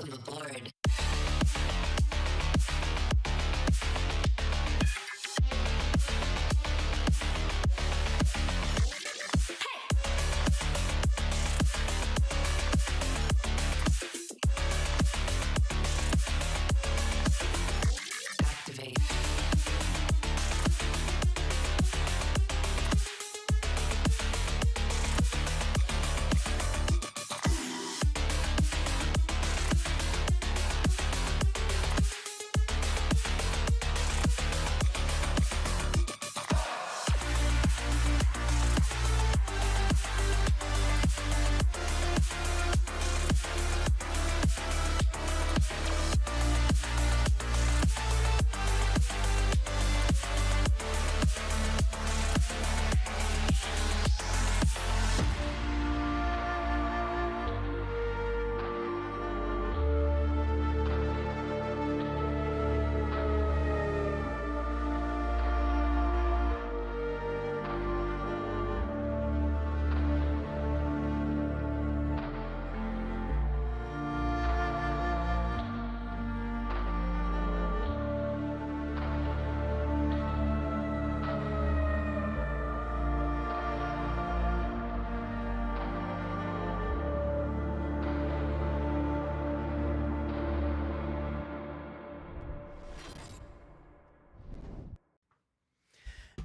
Welcome aboard. Activate.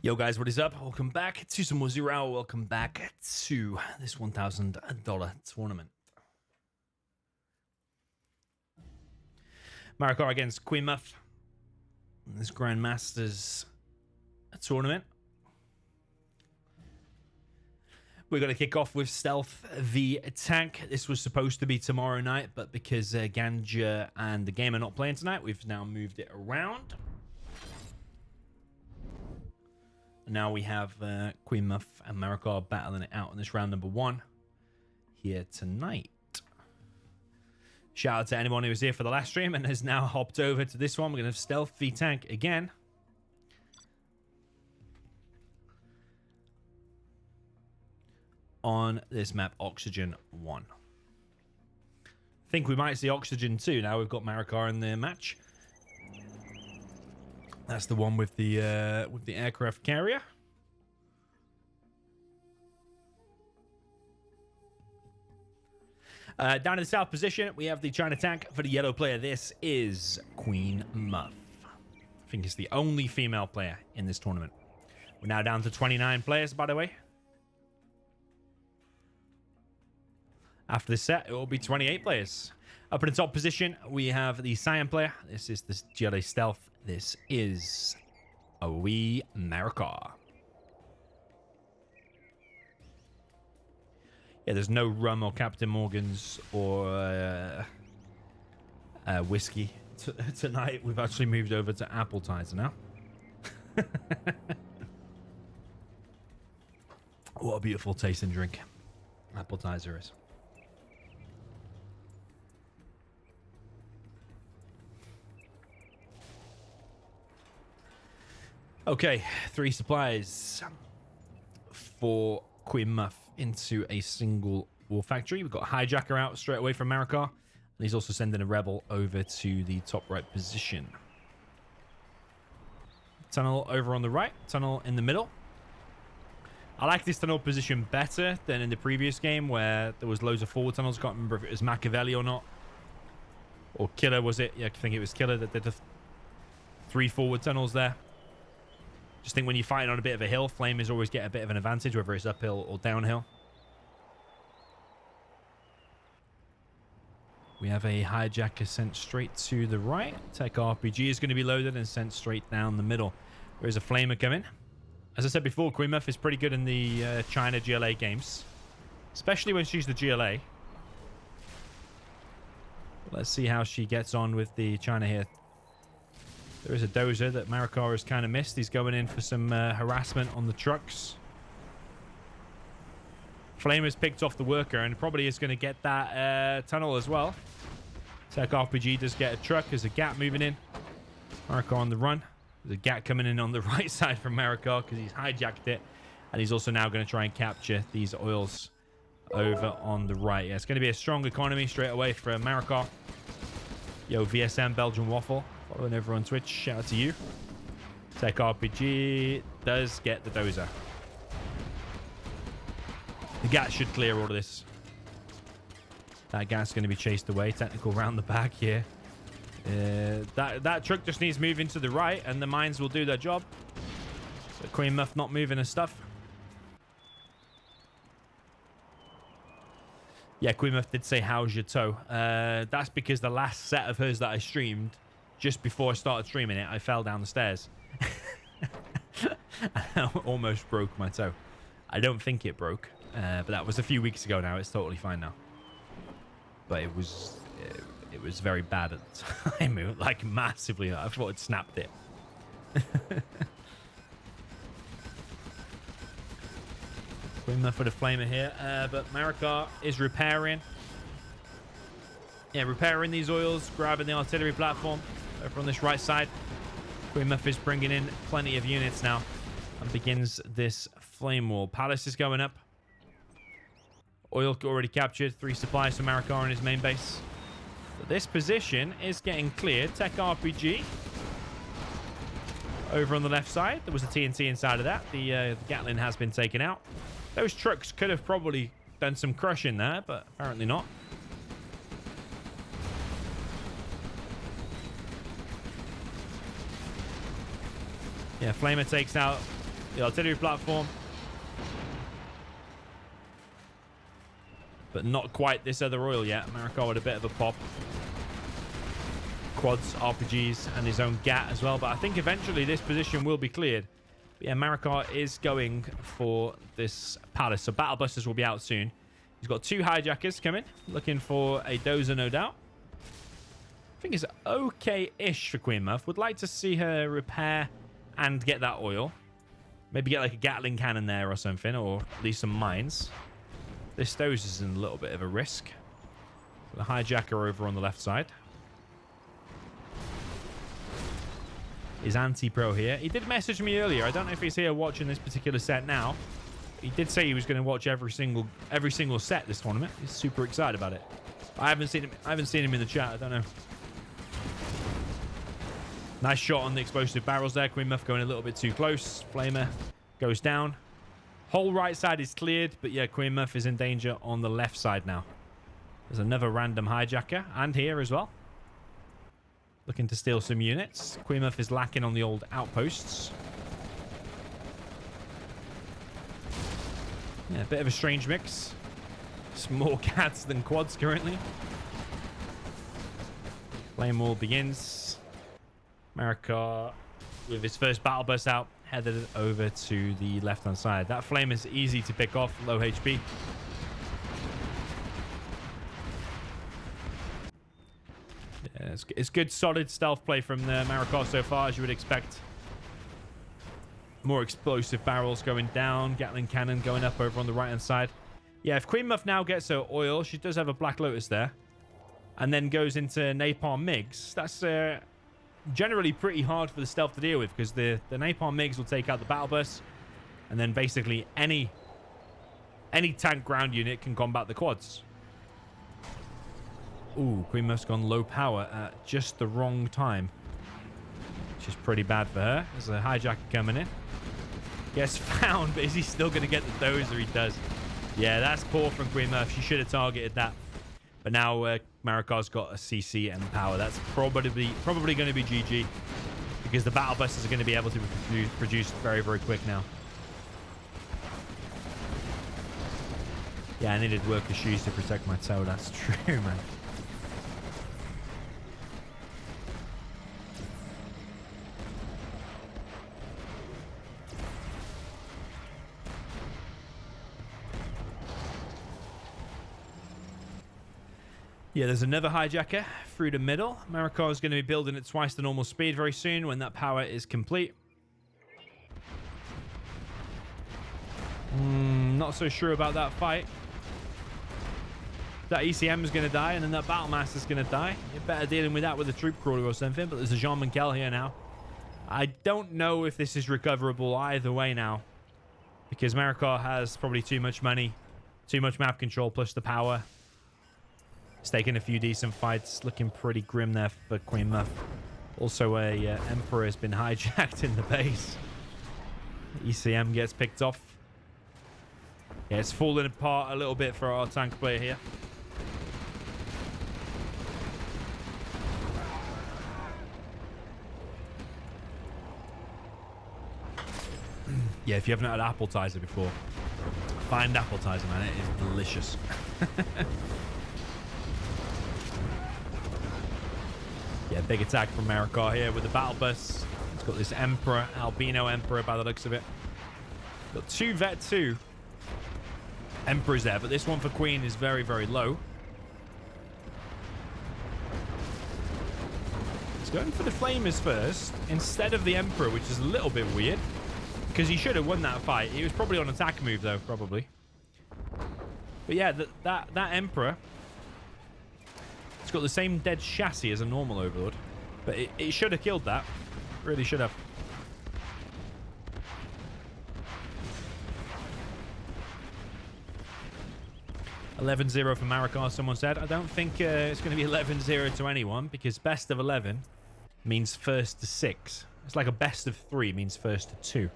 Yo guys, what is up? Welcome back to some more Zero. Welcome back to this $1,000 tournament. Marakar against QueenMuff. This Grandmasters tournament. We're going to kick off with Stealth v Tank. This was supposed to be tomorrow night, but because Ganja and the game are not playing tonight, we've now moved it around. Now we have QueenMuff and Marakar battling it out in this round number 1 here tonight. Shout out to anyone who was here for the last stream and has now hopped over to this one. We're going to have Stealth v Tank again. On this map, Oxygen 1. I think we might see Oxygen 2 now. We've got Marakar in the match. That's the one with the aircraft carrier. Down in the south position, we have the China tank for the yellow player. This is QueenMuff. I think it's the only female player in this tournament. We're now down to 29 players, by the way. After this set, it will be 28 players. Up in the top position, we have the Cyan player. This is the GLA Stealth. This is a wee Marakar. Yeah, there's no rum or Captain Morgan's or whiskey tonight. We've actually moved over to appetizer now. What a beautiful tasting drink appetizer is. Okay, 3 supplies for QueenMuff into a single war factory. We've got a hijacker out straight away from Marakar, and he's also sending a rebel over to the top right position. Tunnel over on the right, tunnel in the middle. I like this tunnel position better than in the previous game where there was loads of forward tunnels. I can't remember if it was Machiavelli or not. Or Killer, was it? Yeah, I think it was Killer that did the 3 forward tunnels there. Just think when you're fighting on a bit of a hill, flamers always get a bit of an advantage, whether it's uphill or downhill. We have a hijacker sent straight to the right. Tech RPG is going to be loaded and sent straight down the middle. There is a flamer coming. As I said before, QueenMuff is pretty good in the China GLA games, especially when she's the GLA. Let's see how she gets on with the China here. There is a dozer that Marakar has kind of missed. He's going in for some harassment on the trucks. Flamer's picked off the worker and probably is going to get that tunnel as well. Tech RPG does get a truck. There's a gap moving in. Marakar on the run. There's a gap coming in on the right side from Marakar because he's hijacked it. And he's also now going to try and capture these oils over on the right. Yeah, it's going to be a strong economy straight away for Marakar. Yo, VSM Belgian Waffle, following over on Twitch. Shout out to you. Tech RPG does get the dozer. The gas should clear all of this. That gas is going to be chased away. Technical round the back here. That truck just needs moving to the right, and the mines will do their job. But QueenMuff not moving her stuff. Yeah, QueenMuff did say, how's your toe? That's because the last set of hers that I streamed, just before I started streaming it, I fell down the stairs. I almost broke my toe. I don't think it broke, but that was a few weeks ago now. It's totally fine now. But it was very bad at the time. It was, like, massively. I thought it snapped it. QueenMuff for the flamer here, but Marakar is repairing. Yeah, repairing these oils, grabbing the artillery platform over on this right side. QueenMuff is bringing in plenty of units now and begins this flame wall. Palace is going up. Oil already captured. 3 supplies for Marakar on his main base. But this position is getting cleared. Tech RPG over on the left side. There was a TNT inside of that. The Gatling has been taken out. Those trucks could have probably done some crushing there, but apparently not. Yeah, Flamer takes out the artillery platform. But not quite this other oil yet. Marakar with a bit of a pop. Quads, RPGs, and his own GAT as well. But I think eventually this position will be cleared. But yeah, Marakar is going for this palace. So battle busters will be out soon. He's got 2 hijackers coming. Looking for a dozer, no doubt. I think it's okay-ish for QueenMuff. Would like to see her repair and get that oil. Maybe get like a Gatling cannon there or something. Or at least some mines. This dozer is in a little bit of a risk. The hijacker over on the left side is anti-pro here. He did message me earlier. I don't know if he's here watching this particular set now. He did say he was going to watch every single set this tournament. He's super excited about it. I haven't seen him in the chat. I don't know. Nice shot on the explosive barrels there. QueenMuff going a little bit too close. Flamer goes down. Whole right side is cleared, but yeah, QueenMuff is in danger on the left side now. There's another random hijacker, and here as well. Looking to steal some units. QueenMuff is lacking on the old outposts. Yeah, a bit of a strange mix. It's more cats than quads currently. Flame wall begins. Marakar with his first battle bus out, headed over to the left-hand side. That flame is easy to pick off, low HP. Yeah, it's good, solid stealth play from the Marakar so far, as you would expect. More explosive barrels going down. Gatling cannon going up over on the right-hand side. Yeah, if QueenMuff now gets her oil, she does have a Black Lotus there. And then goes into Napalm MiGs. That's generally pretty hard for the stealth to deal with, because the Napalm MiGs will take out the battle bus. And then basically any tank ground unit can combat the quads. Ooh, QueenMuff's gone low power at just the wrong time. Which is pretty bad for her. There's a hijacker coming in. Gets found, but is he still going to get the dozer? He does. Yeah, that's poor from QueenMuff. She should have targeted that. But now Marakar's got a CC and power. That's probably going to be GG. Because the battle busters are going to be able to be produced very, very quick now. Yeah, I needed worker shoes to protect my toe. That's true, man. Yeah, there's another hijacker through the middle. Marakar is going to be building at twice the normal speed very soon when that power is complete. Not so sure about that fight. That ECM is going to die, and then that Battlemaster is going to die. You're better dealing with that with a troop crawler or something, but there's a Jean Mankel here now. I don't know if this is recoverable either way now, because Marakar has probably too much money, too much map control, plus the power. He's taking a few decent fights. Looking pretty grim there for QueenMuff. Also, a Emperor has been hijacked in the base. ECM gets picked off. Yeah, it's falling apart a little bit for our tank player here. Yeah, if you haven't had appetizer before, find appetizer, man. It is delicious. Yeah, big attack from Marakar here with the battle bus. It's got this Emperor, Albino Emperor by the looks of it. Got 2 Vet 2 Emperors there, but this one for Queen is very, very low. He's going for the Flamers first instead of the Emperor, which is a little bit weird. Because he should have won that fight. He was probably on attack move, though, probably. But yeah, that Emperor... It's got the same dead chassis as a normal Overlord. But it should have killed that. Really should have. $11-0 for Marakar, someone said. I don't think it's going to be 11-0 to anyone, because best of 11 means first to 6. It's like a best of 3 means first to 2.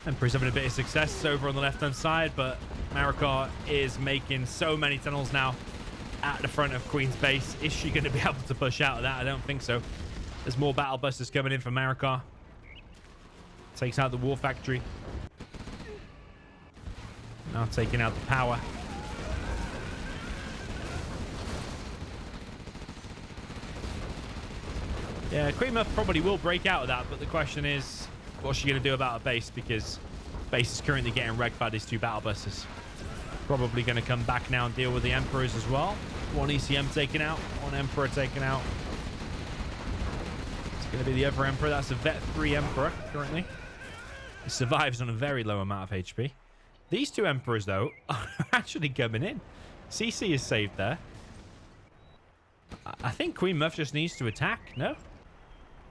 Emperor's having a bit of success over on the left-hand side, but Marakar is making so many tunnels now at the front of Queen's base. Is she going to be able to push out of that? I don't think so. There's more battle busters coming in for Marakar. Takes out the war factory. Now taking out the power. Yeah, QueenMuff probably will break out of that, but the question is, what's she going to do about her base? Because base is currently getting wrecked by these 2 battle busters. Probably going to come back now and deal with the Emperors as well. 1 ECM taken out, 1 Emperor taken out. It's going to be the other Emperor. That's a Vet 3 Emperor currently. He survives on a very low amount of HP. These 2 Emperors, though, are actually coming in. CC is saved there. I think QueenMuff just needs to attack, no?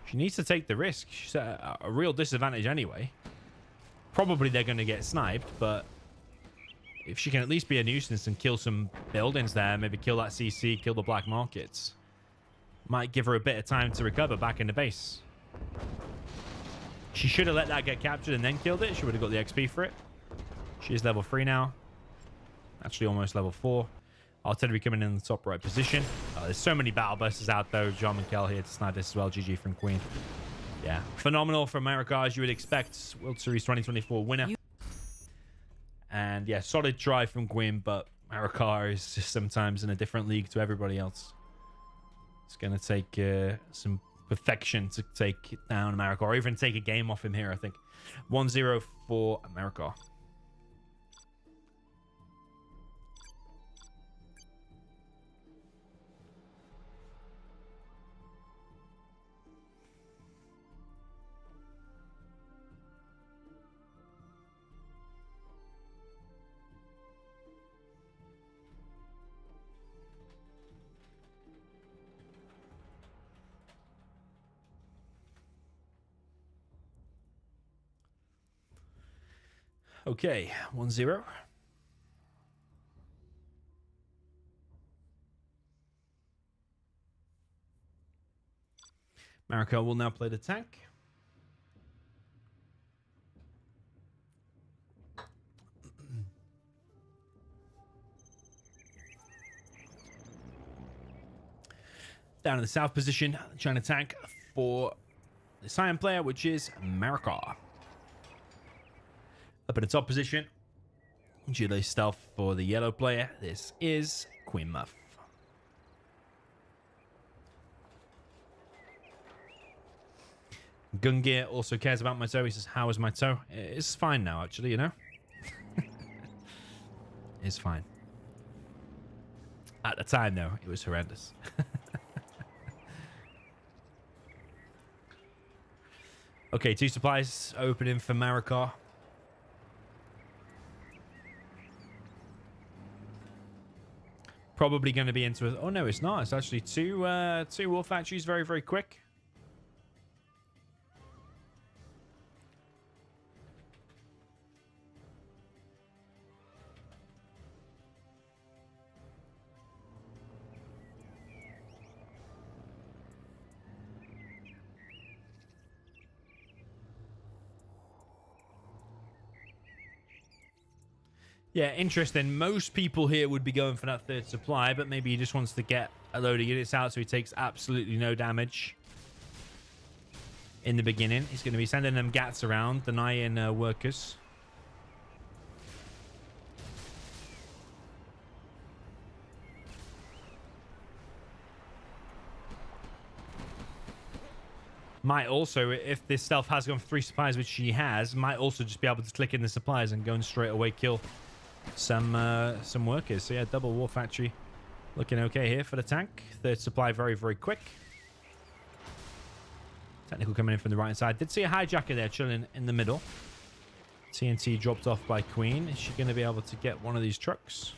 She needs to take the risk. She's at a real disadvantage anyway. Probably they're going to get sniped, but if she can at least be a nuisance and kill some buildings there, maybe kill that CC, kill the black markets, might give her a bit of time to recover back in the base. She should have let that get captured and then killed it. She would have got the XP for it. She is level 3 now. Actually, almost level 4. Artillery coming in the top right position. There's so many battle busters out, though. John Mikel here to snipe this as well. GG from Queen. Yeah, phenomenal from Marakar, as you would expect. World Series 2024 winner. And yeah, solid try from Queen, but Marakar is just sometimes in a different league to everybody else. It's going to take some perfection to take down Marakar, or even take a game off him here, I think. 1-0 for Marakar. Okay, 1-0. Marakar will now play the tank. Down in the south position, trying to tank for the Cyan player, which is Marakar. Up in the top position, Julie Stealth for the yellow player. This is QueenMuff. Gungear also cares about my toe. He says, how is my toe? It's fine now, actually, you know? It's fine. At the time, though, it was horrendous. Okay, 2 supplies opening for Marakar. Probably going to be into it. Oh, no, it's not. It's actually two war factories very, very quick. Yeah, interesting. Most people here would be going for that 3rd supply, but maybe he just wants to get a load of units out so he takes absolutely no damage in the beginning. He's going to be sending them gats around, denying workers. Might also, if this stealth has gone for 3 supplies, which she has, might also just be able to click in the supplies and go and straight away kill some workers. So yeah, double war factory looking okay here for the tank. 3rd supply very, very quick. Technical coming in from the right side. Did see a hijacker there chilling in the middle. TNT dropped off by Queen. Is she going to be able to get one of these trucks?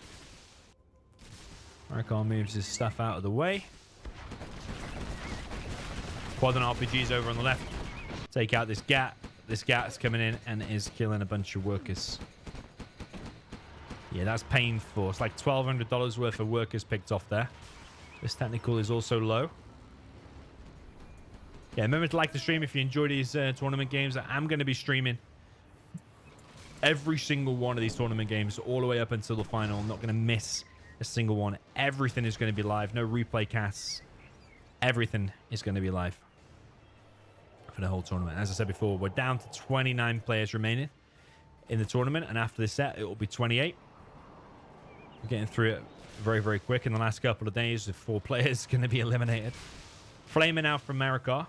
Marakar moves his stuff out of the way. Quadrant RPGs over on the left. Take out this gat. This gat's coming in and is killing a bunch of workers. Yeah, that's painful. It's like $1,200 worth of workers picked off there. This technical is also low. Yeah, remember to like the stream if you enjoy these tournament games. I'm going to be streaming every single one of these tournament games all the way up until the final. I'm not going to miss a single one. Everything is going to be live. No replay casts. Everything is going to be live for the whole tournament. As I said before, we're down to 29 players remaining in the tournament, and after this set, it will be 28. We're getting through it very, very quick. In the last couple of days, the 4 players going to be eliminated. Flaming out from Marakar.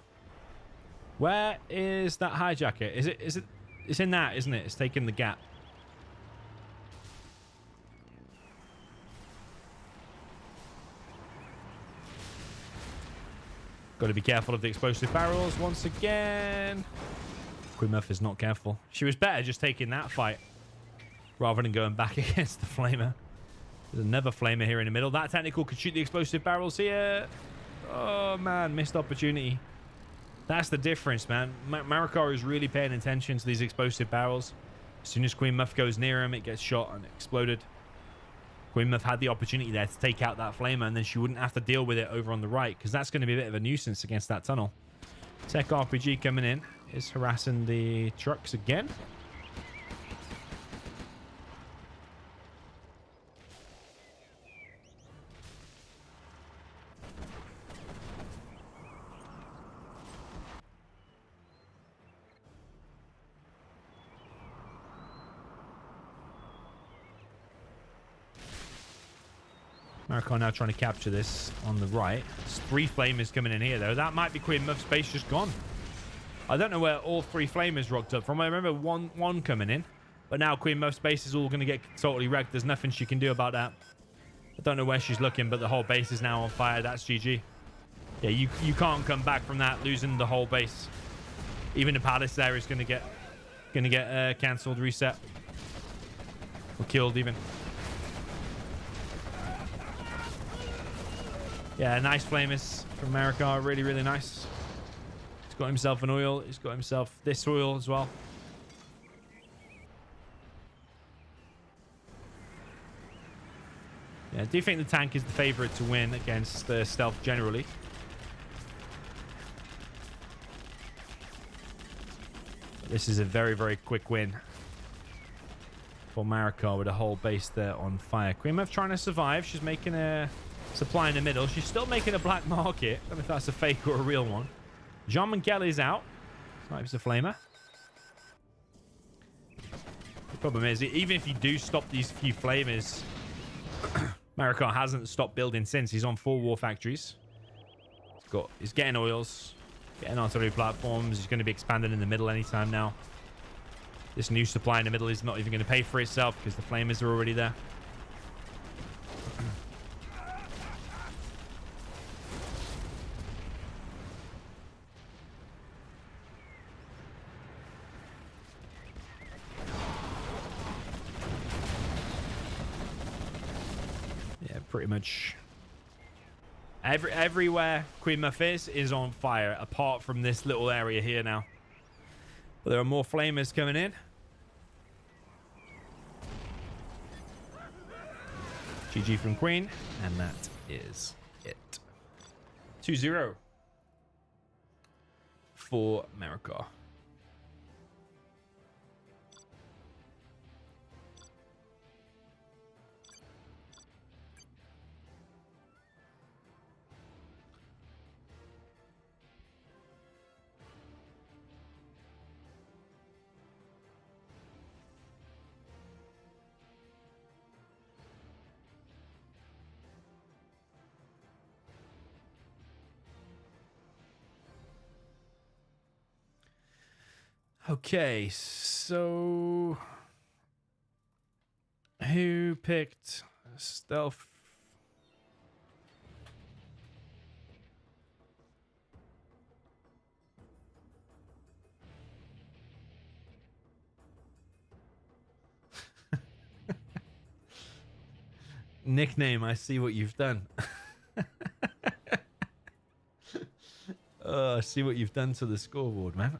Where is that hijacker? Is it? It's in that, isn't it? It's taking the gap. Got to be careful of the explosive barrels once again. QueenMuff is not careful. She was better just taking that fight rather than going back against the flamer. There's another flamer here in the middle. That technical could shoot the explosive barrels here. Oh, man. Missed opportunity. That's the difference, man. Marakar is really paying attention to these explosive barrels. As soon as QueenMuff goes near him, it gets shot and exploded. QueenMuff had the opportunity there to take out that flamer, and then she wouldn't have to deal with it over on the right, because that's going to be a bit of a nuisance against that tunnel. Tech RPG coming in is harassing the trucks again. Marakar now trying to capture this on the right. There's 3 flamers coming in here, though. That might be QueenMuff's base just gone. I don't know where all 3 flamers rocked up from. I remember one coming in, but now QueenMuff's base is all going to get totally wrecked. There's nothing she can do about that. I don't know where she's looking, but the whole base is now on fire. That's GG. Yeah, you can't come back from that, losing the whole base. Even the palace there is going to get cancelled, reset, or killed even. Yeah, nice flamers from Marakar. Really, really nice. He's got himself an oil. He's got himself this oil as well. Yeah, I do think the tank is the favorite to win against stealth generally. This is a very, very quick win for Marakar with a whole base there on fire. QueenMuff trying to survive. She's making a supply in the middle. She's still making a black market. I don't know if that's a fake or a real one. Jean Miguel out. Snipes the flamer. The problem is, even if you do stop these few flamers, Marakar hasn't stopped building since. He's on 4 war factories. He's getting oils, getting artillery platforms. He's going to be expanding in the middle anytime now. This new supply in the middle is not even going to pay for itself because the flamers are already there. pretty much everywhere QueenMuff is on fire, apart from this little area here now. But there are more flamers coming in. GG from Queen, and that is it. 2-0 for Marakar. Okay, so who picked stealth? Nickname, I see what you've done. Oh, I see what you've done to the scoreboard, man.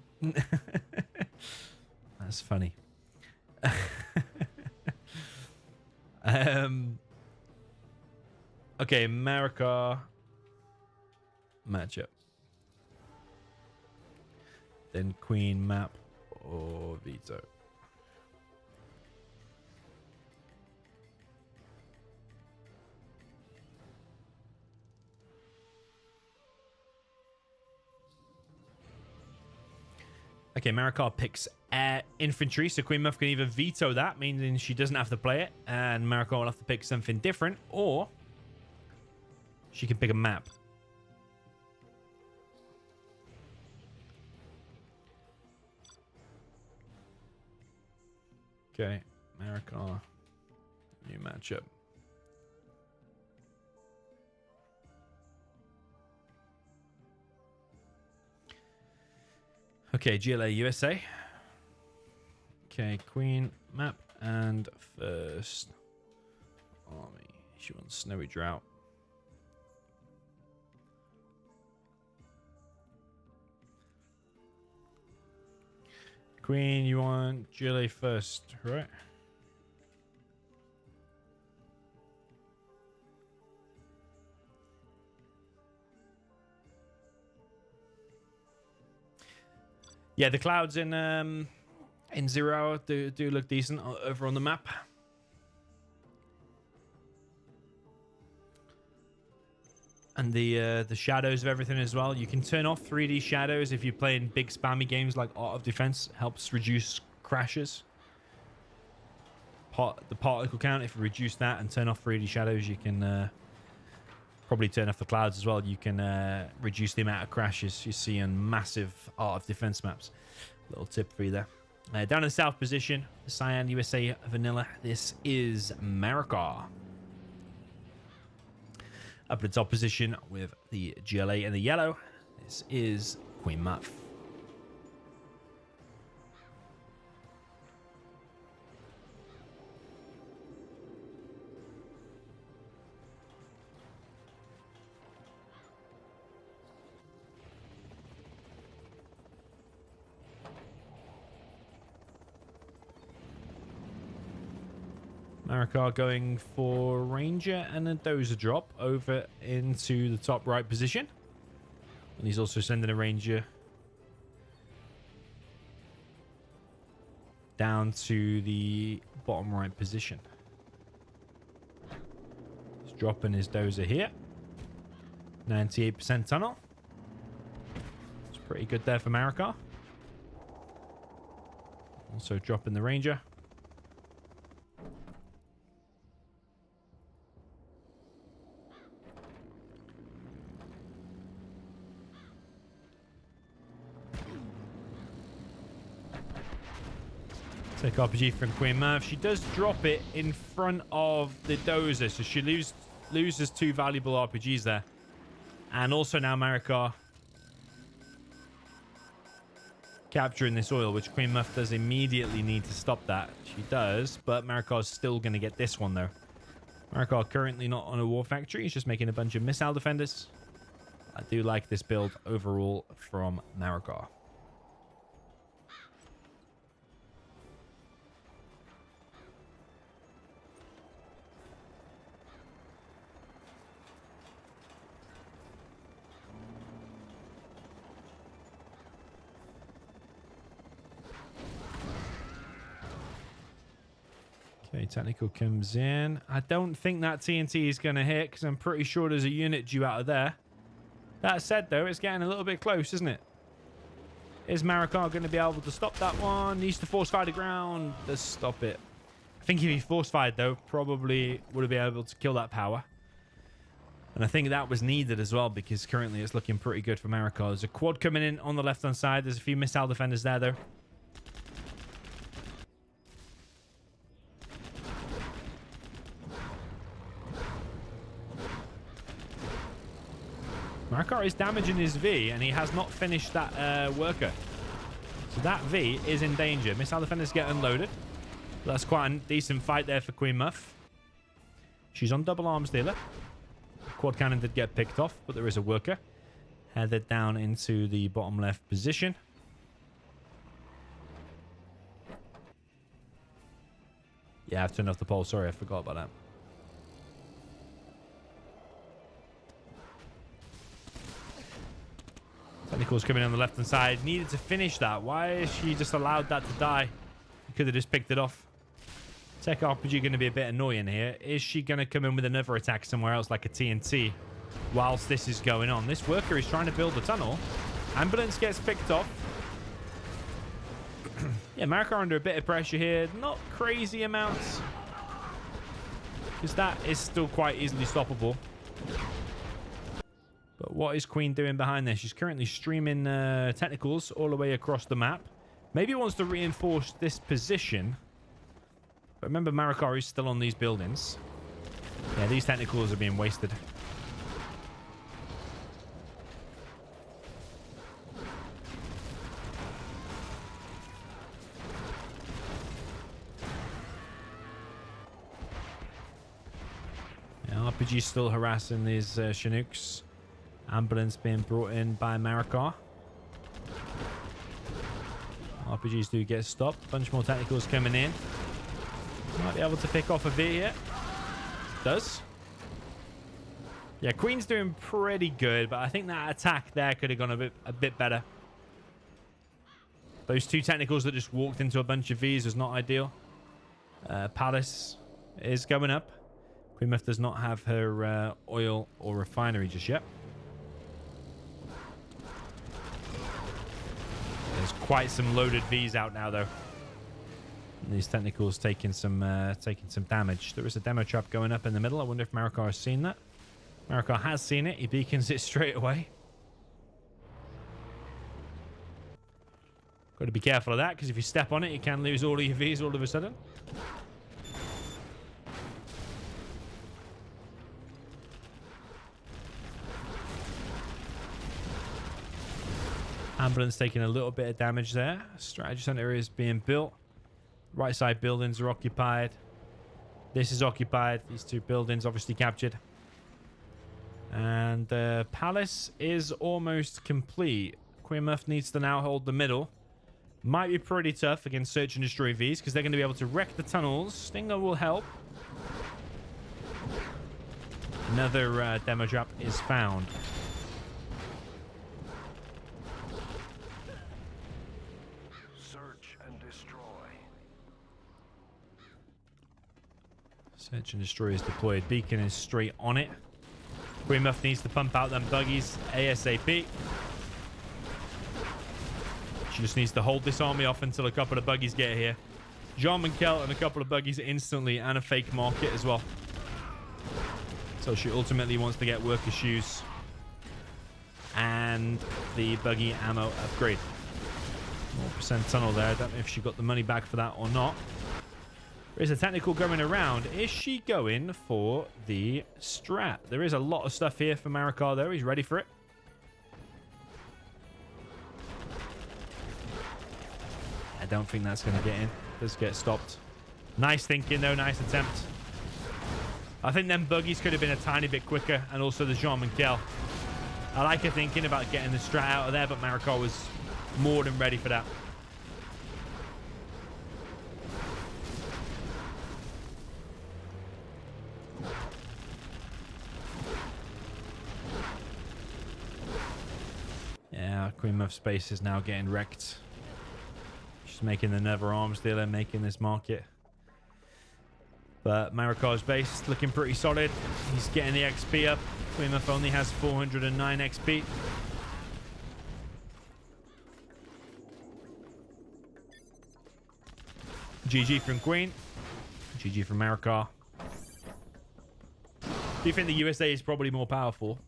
That's funny. Okay, Marakar matchup. Then Queen map or veto. Okay, Marakar picks air infantry, so QueenMuff can either veto that, meaning she doesn't have to play it, and Marakar will have to pick something different, or she can pick a map. Okay, Marakar, new matchup. Okay, GLA USA. Okay, Queen map and first army. She wants Snowy Drought. Queen, you want GLA first, right? Yeah, the clouds in 0 hour do look decent over on the map. And the shadows of everything as well. You can turn off 3D shadows if you're playing big spammy games like Art of Defense. Helps reduce crashes. The particle count, if you reduce that and turn off 3D shadows, you can probably turn off the clouds as well. You can reduce the amount of crashes you see on massive Art of Defense maps. Little tip for you there. Down in the south position, the Cyan USA Vanilla. This is Marakar. Up in the top position with the GLA and the yellow. This is QueenMuff. Marakar going for Ranger and a Dozer drop over into the top right position. And he's also sending a Ranger down to the bottom right position. He's dropping his Dozer here. 98% tunnel. It's pretty good there for Marakar. Also dropping the Ranger. Take RPG from QueenMuff. She does drop it in front of the Dozer, so she loses 2 valuable RPGs there. And also now Marakar capturing this oil, which QueenMuff does immediately need to stop that. She does, but Marakar's still going to get this one though. Marakar currently not on a war factory. He's just making a bunch of missile defenders. I do like this build overall from Marakar. Okay, technical comes in. I don't think that TNT is going to hit because I'm pretty sure there's a unit due out of there. That said, though, it's getting a little bit close, isn't it? Is Marakar going to be able to stop that one? Needs to force fire the ground. Let's stop it. I think if he force fired, though, probably would have been able to kill that power. And I think that was needed as well because currently it's looking pretty good for Marakar. There's a quad coming in on the left-hand side. There's a few missile defenders there, though. Marakar is damaging his V, and he has not finished that worker. So that V is in danger. Missile defenders get unloaded. That's quite a decent fight there for QueenMuff. She's on double arms dealer. Quad cannon did get picked off, but there is a worker. Headed down into the bottom left position. Yeah, I've turned off the pole. Sorry, I forgot about that. Technical's coming on the left-hand side. Needed to finish that. Why is she just allowed that to die? You could have just picked it off. Tech RPG going to be a bit annoying here. Is she going to come in with another attack somewhere else like a TNT whilst this is going on? This worker is trying to build a tunnel. Ambulance gets picked off. Yeah, Marakar under a bit of pressure here. Not crazy amounts. Because that is still quite easily stoppable. But what is Queen doing behind there? She's currently streaming technicals all the way across the map. Maybe wants to reinforce this position. But remember, Marakar is still on these buildings. Yeah, these technicals are being wasted. Yeah, RPG's still harassing these Chinooks. Ambulance being brought in by Marakar. RPGs do get stopped. Bunch more technicals coming in. Might be able to pick off a V here. Does. Yeah, Queen's doing pretty good, but I think that attack there could have gone a bit better. Those two technicals that just walked into a bunch of Vs was not ideal. Palace is going up. QueenMuff does not have her oil or refinery just yet. There's quite some loaded Vs out now, though. And these technicals taking some damage. There is a demo trap going up in the middle. I wonder if Marakar has seen that. Marakar has seen it. He beacons it straight away. Got to be careful of that, because if you step on it, you can lose all of your Vs all of a sudden. Ambulance taking a little bit of damage there. Strategy center is being built. Right side buildings are occupied. This is occupied. These two buildings obviously captured. And Palace is almost complete. QueenMuff needs to now hold the middle. Might be pretty tough against Search and Destroy Vs because they're going to be able to wreck the tunnels. Stinger will help. Another demo trap is found. Search and Destroy is deployed. Beacon is straight on it. QueenMuff needs to pump out them buggies ASAP. She just needs to hold this army off until a couple of buggies get here. Jean Minkel and a couple of buggies instantly, and a fake market as well. So she ultimately wants to get worker shoes and the buggy ammo upgrade. More percent tunnel there. I don't know if she got the money back for that or not. There is a technical going around. Is she going for the strat? There is a lot of stuff here for Marakar, though. He's ready for it. I don't think that's going to get in. Does get stopped. Nice thinking, though. Nice attempt. I think them buggies could have been a tiny bit quicker, and also the Jean Michel. I like her thinking about getting the strat out of there, but Marakar was more than ready for that. Yeah, QueenMuff space is now getting wrecked. She's making the Nether Arms dealer, making this market. But Marakar's base looking pretty solid. He's getting the XP up. QueenMuff only has 409 XP. GG from Queen. GG from Marakar. Do you think the USA is probably more powerful?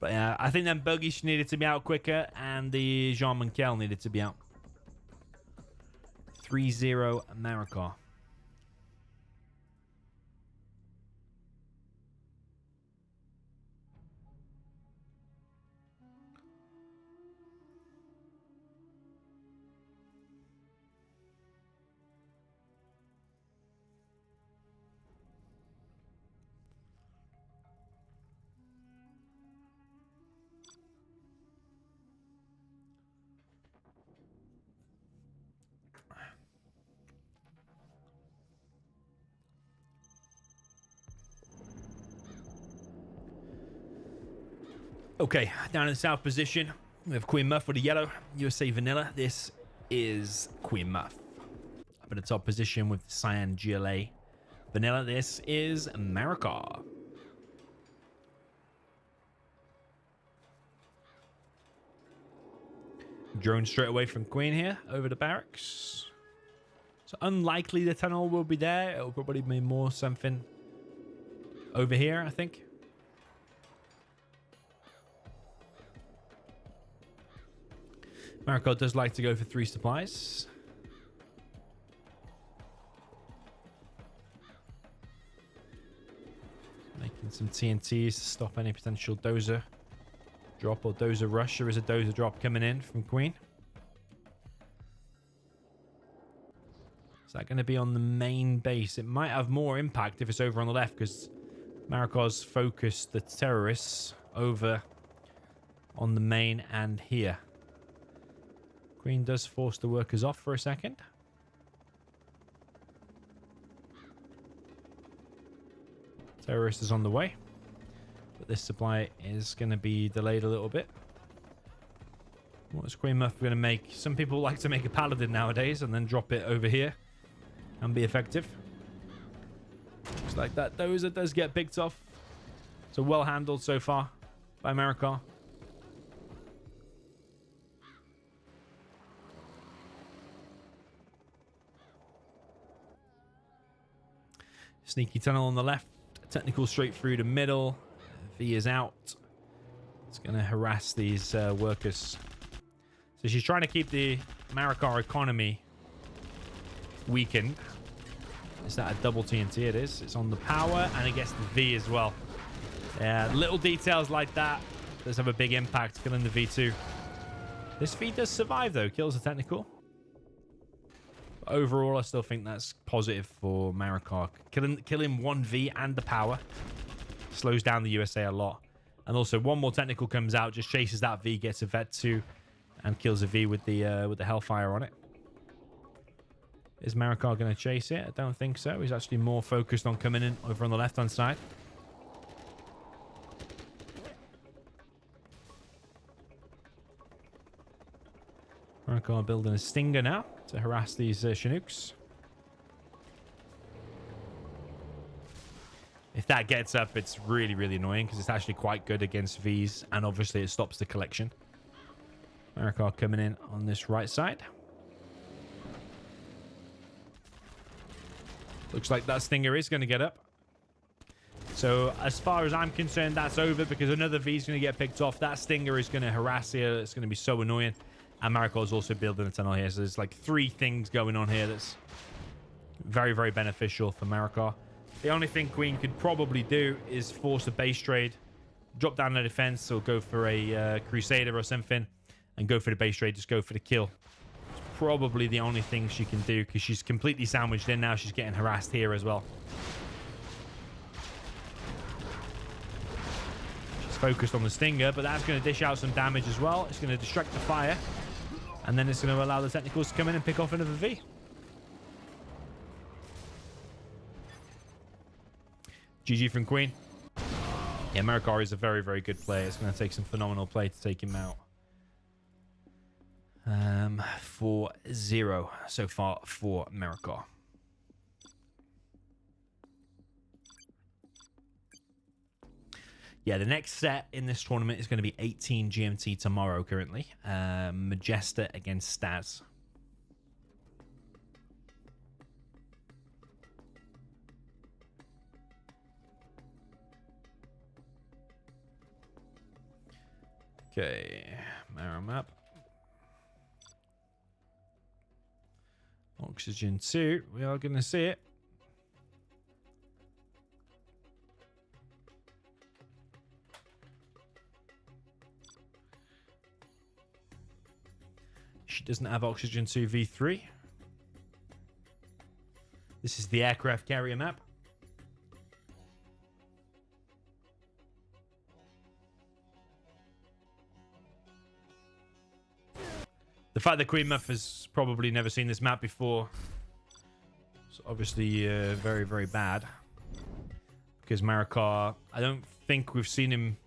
But yeah, I think then Bogish needed to be out quicker, and the Jean Michel needed to be out. 3-0 Marakar. Okay, down in the south position, we have QueenMuff with the yellow, USA Vanilla. This is QueenMuff. Up in the top position with Cyan GLA Vanilla, this is Marakar. Drone straight away from Queen here, over the barracks. So unlikely the tunnel will be there. It'll probably be more something over here, I think. Marakar does like to go for 3 supplies. Making some TNTs to stop any potential dozer drop or dozer rush. There is a dozer drop coming in from Queen. Is that going to be on the main base? It might have more impact if it's over on the left, because Marakar's focused the terrorists over on the main and here. Queen does force the workers off for a second. Terrorist is on the way, but this supply is going to be delayed a little bit. What is QueenMuff going to make? Some people like to make a paladin nowadays and then drop it over here and be effective. Looks like that dozer does get picked off. So well handled so far by Marakar. Sneaky tunnel on the left. Technical straight through the middle. V is out. It's going to harass these workers. So she's trying to keep the Marakar economy weakened. Is that a double TNT? It is. It's on the power, and it gets the V as well. Yeah, little details like that does have a big impact, killing the V2. This V does survive, though. Kills the technical. Overall, I still think that's positive for Marakar. Killing 1V and the power slows down the USA a lot. And also, one more technical comes out, just chases that V, gets a Vet 2, and kills a V with the Hellfire on it. Is Marakar going to chase it? I don't think so. He's actually more focused on coming in over on the left-hand side. Marakar building a Stinger now to harass these Chinooks. If that gets up, it's really, really annoying because it's actually quite good against Vs, and obviously it stops the collection. Marakar coming in on this right side. Looks like that Stinger is going to get up. So as far as I'm concerned, that's over because another V is going to get picked off. That Stinger is going to harass here. It's going to be so annoying. And Marakar is also building a tunnel here. So there's like 3 things going on here that's very, very beneficial for Marakar. The only thing Queen could probably do is force a base trade, drop down the defense, or go for a Crusader or something, and go for the base trade. Just go for the kill. probably the only thing she can do because she's completely sandwiched in now. She's getting harassed here as well. She's focused on the stinger, but that's going to dish out some damage as well. It's going to distract the fire, and then it's going to allow the technicals to come in and pick off another V. GG from Queen. Yeah, Marakar is a very, very good player. It's going to take some phenomenal play to take him out. 4-0 so far for Marakar. Yeah, the next set in this tournament is going to be 18 GMT tomorrow currently. Majesta against Staz. Okay, Mara map. Oxygen 2, we are going to see it. She doesn't have Oxygen 2 V3. This is the aircraft carrier map. The fact that QueenMuff has probably never seen this map before is obviously very, very bad. Because Marakar, I don't think we've seen him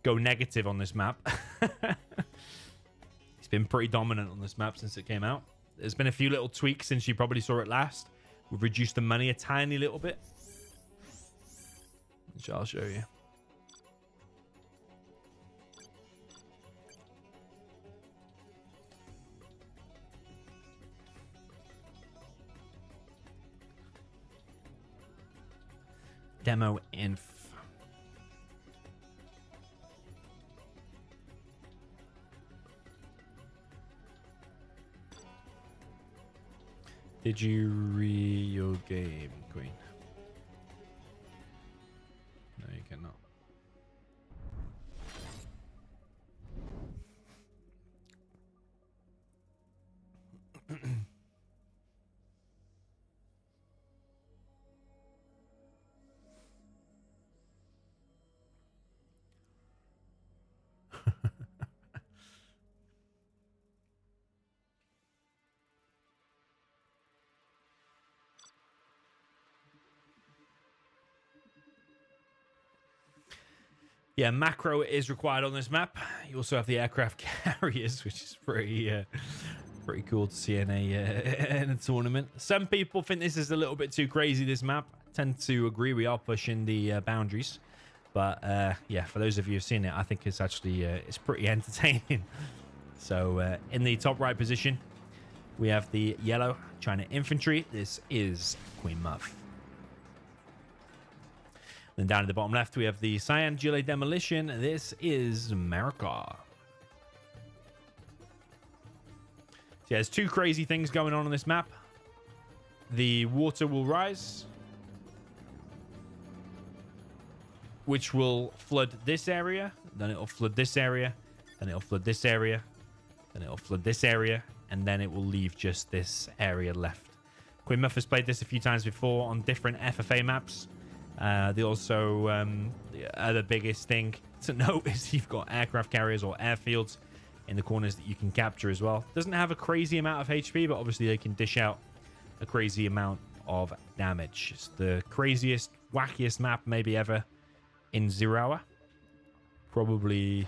go negative on this map. He's been pretty dominant on this map since it came out. There's been a few little tweaks since you probably saw it last. We've reduced the money a tiny little bit, which I'll show you. Demo inf. Did you your game, Queen? No, you cannot. Yeah, macro is required on this map. You also have the aircraft carriers, which is pretty cool to see in a tournament. Some people think this is a little bit too crazy, this map. I tend to agree. We are pushing the boundaries. But yeah, for those of you who've seen it, I think it's actually it's pretty entertaining. So in the top right position, we have the yellow China infantry. This is QueenMuff. Then down at the bottom left, we have the Cyan Gilet Demolition. This is Marakar. So yeah, there's two crazy things going on this map. The water will rise, which will flood this area. Then it'll flood this area. Then it'll flood this area. Then it'll flood this area. And then it will leave just this area left. QueenMuff has played this a few times before on different FFA maps. The other biggest thing to note is you've got aircraft carriers or airfields in the corners that you can capture as well. Doesn't have a crazy amount of HP, but obviously they can dish out a crazy amount of damage. It's the craziest, wackiest map maybe ever in 0 hour. Probably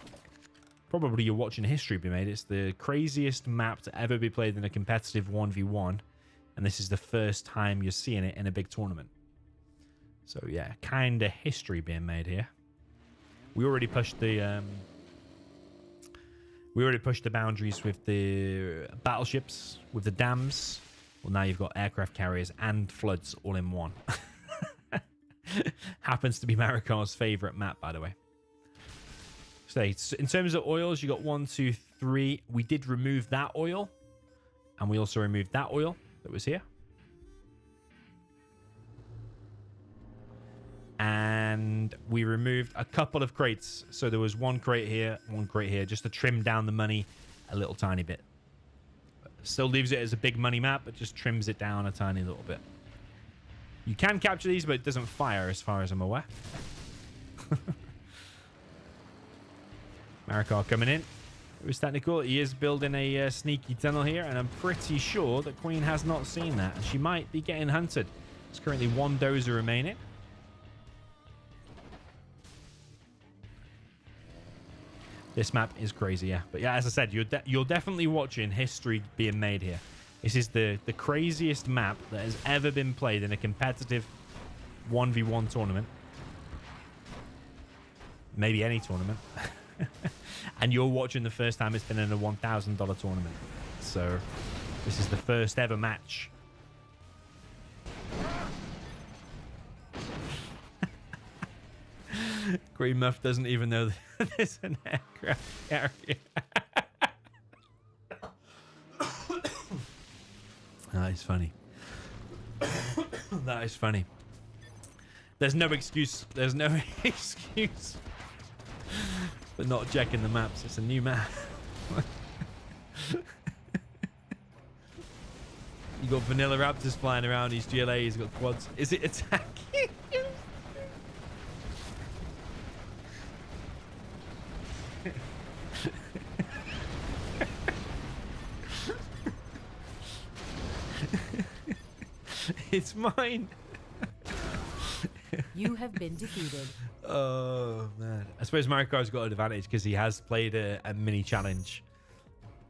you're watching history be made. It's the craziest map to ever be played in a competitive 1v1, and this is the first time you're seeing it in a big tournament. So yeah, kind of history being made here. We already pushed the boundaries with the battleships, with the dams. Well, now you've got aircraft carriers and floods all in one. Happens to be Marakar's favorite map, by the way. So in terms of oils, you got 1, 2, 3. We did remove that oil, and we also removed that oil that was here. And we removed a couple of crates. So there was one crate here, just to trim down the money a little tiny bit. Still leaves it as a big money map, but just trims it down a tiny little bit. You can capture these, but it doesn't fire as far as I'm aware. Marakar coming in. It was technical. He is building a sneaky tunnel here, and I'm pretty sure that Queen has not seen that, and she might be getting hunted. There's currently one dozer remaining. This map is crazy, yeah. But yeah, as I said, you're definitely watching history being made here. This is the craziest map that has ever been played in a competitive 1v1 tournament. Maybe any tournament. And you're watching the first time it's been in a $1,000 tournament. So this is the first ever match. QueenMuff doesn't even know that there's an aircraft carrier. That is funny. That is funny. There's no excuse. There's no excuse for not checking the maps. It's a new map. You got vanilla raptors flying around. He's GLA. He's got quads. Is it attacking? It's mine. You have been defeated. Oh, man. I suppose Marakar's got an advantage because he has played a mini challenge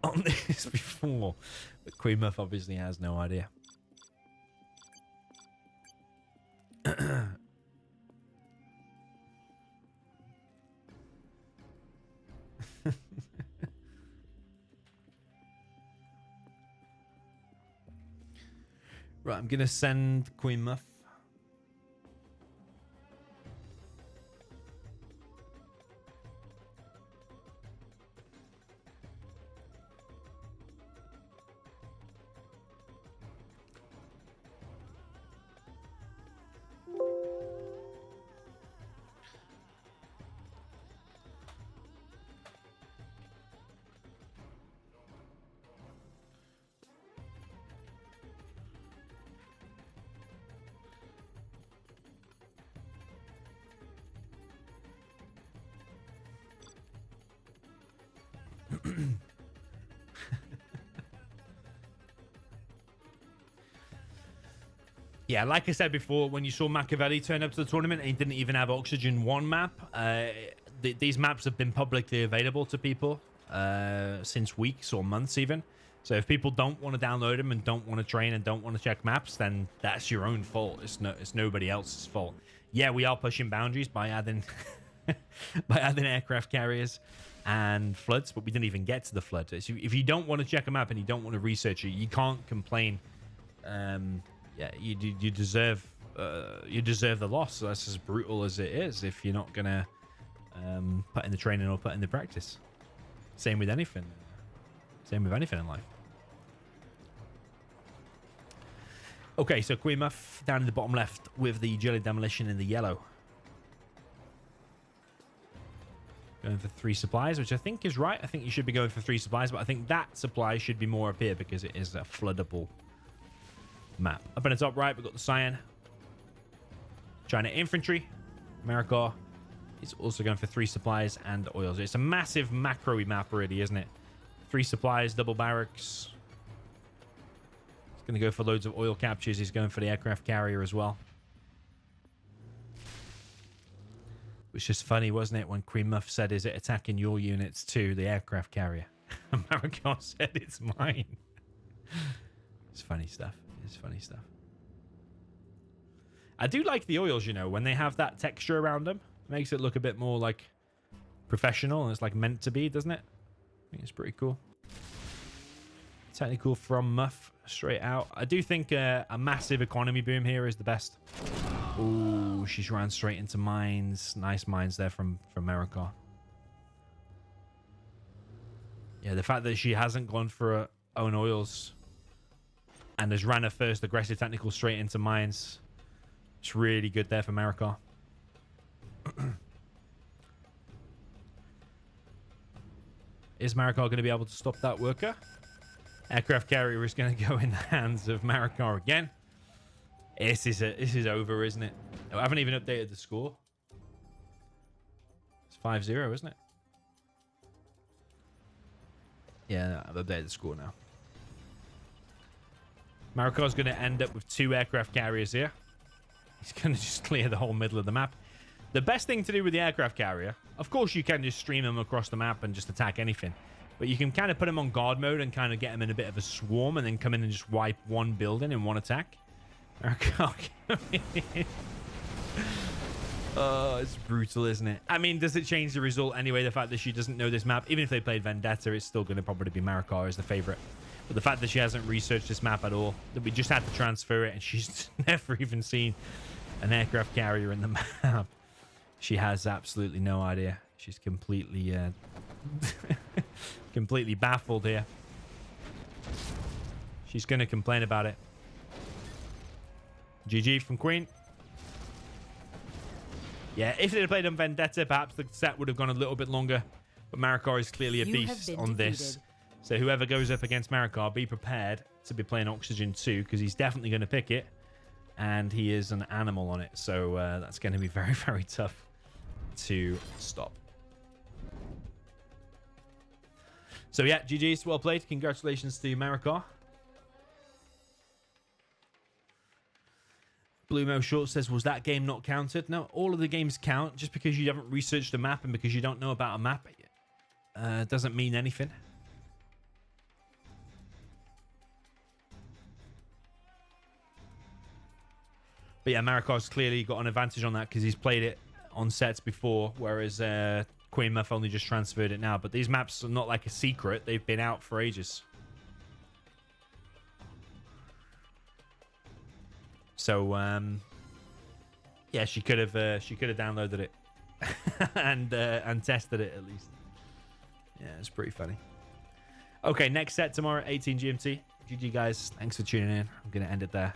on this before. But QueenMuff obviously has no idea. Right, I'm going to send QueenMuff. Yeah, like I said before, when you saw Machiavelli turn up to the tournament and he didn't even have Oxygen 1 map, these maps have been publicly available to people since weeks or months even. So if people don't want to download them and don't want to train and don't want to check maps, then that's your own fault. It's nobody else's fault. Yeah, we are pushing boundaries by adding by adding aircraft carriers and floods, but we didn't even get to the flood. So if you don't want to check a map and you don't want to research it, you can't complain. Yeah, you deserve the loss. So that's as brutal as it is if you're not gonna put in the training or put in the practice. Same with anything. Same with anything in life. Okay, so QueenMuff down in the bottom left with the jelly demolition in the yellow. Going for 3 supplies, which I think is right. I think you should be going for 3 supplies, but I think that supply should be more up here because it is a floodable map. Up in the top right, we've got the Cyan. China infantry. Marakar is also going for 3 supplies and oils. It's a massive macro-y map already, isn't it? 3 supplies, double barracks. He's going to go for loads of oil captures. He's going for the aircraft carrier as well. It was just funny, wasn't it, when QueenMuff said, is it attacking your units too, the aircraft carrier? And Marakar said, it's mine. It's funny stuff. It's funny stuff. I do like the oils, you know, when they have that texture around them. It makes it look a bit more like professional, and it's like meant to be, doesn't it? I think it's pretty cool. Technical from Muff straight out. I do think a massive economy boom here is the best. Ooh, she's ran straight into mines. Nice mines there from Marakar. Yeah, the fact that she hasn't gone for her own oils and has ran her first aggressive technical straight into mines. It's really good there for Marakar. Is Marakar going to be able to stop that worker? Aircraft carrier is going to go in the hands of Marakar again. This is over, isn't it? Oh, I haven't even updated the score. It's 5-0, isn't it? Yeah, no, I've updated the score now. Marakar's going to end up with 2 aircraft carriers here. He's going to just clear the whole middle of the map. The best thing to do with the aircraft carrier, of course, you can just stream them across the map and just attack anything. But you can kind of put them on guard mode and kind of get them in a bit of a swarm and then come in and just wipe one building in one attack. Oh, it's brutal, isn't it? I mean, does it change the result anyway? The fact that she doesn't know this map, even if they played Vendetta, it's still going to probably be Marakar as the favorite. But the fact that she hasn't researched this map at all, that we just had to transfer it and she's never even seen an aircraft carrier in the map. She has absolutely no idea. She's completely completely baffled here. She's going to complain about it. GG from Queen. Yeah, if they had played on Vendetta, perhaps the set would have gone a little bit longer. But Marakar is clearly a beast on this. So whoever goes up against Marakar, be prepared to be playing Oxygen 2, because he's definitely going to pick it. And he is an animal on it. So that's going to be very, very tough to stop. So yeah, GG's, well played. Congratulations to Marakar. Blue Mo Short says, was that game not counted? No, all of the games count. Just because you haven't researched a map and because you don't know about a map doesn't mean anything. But yeah, Marakar's clearly got an advantage on that because he's played it on sets before, whereas QueenMuff only just transferred it now. But these maps are not like a secret. They've been out for ages. So yeah, she could have downloaded it and tested it at least. Yeah, it's pretty funny. Okay, next set tomorrow, 18 GMT. GG guys, thanks for tuning in. I'm gonna end it there.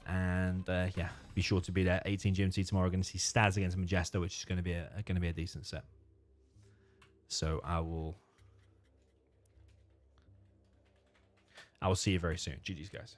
And yeah, be sure to be there 18 GMT tomorrow. We're going to see Staz against Majesta, which is going to be a decent set. So I will see you very soon. GG's guys.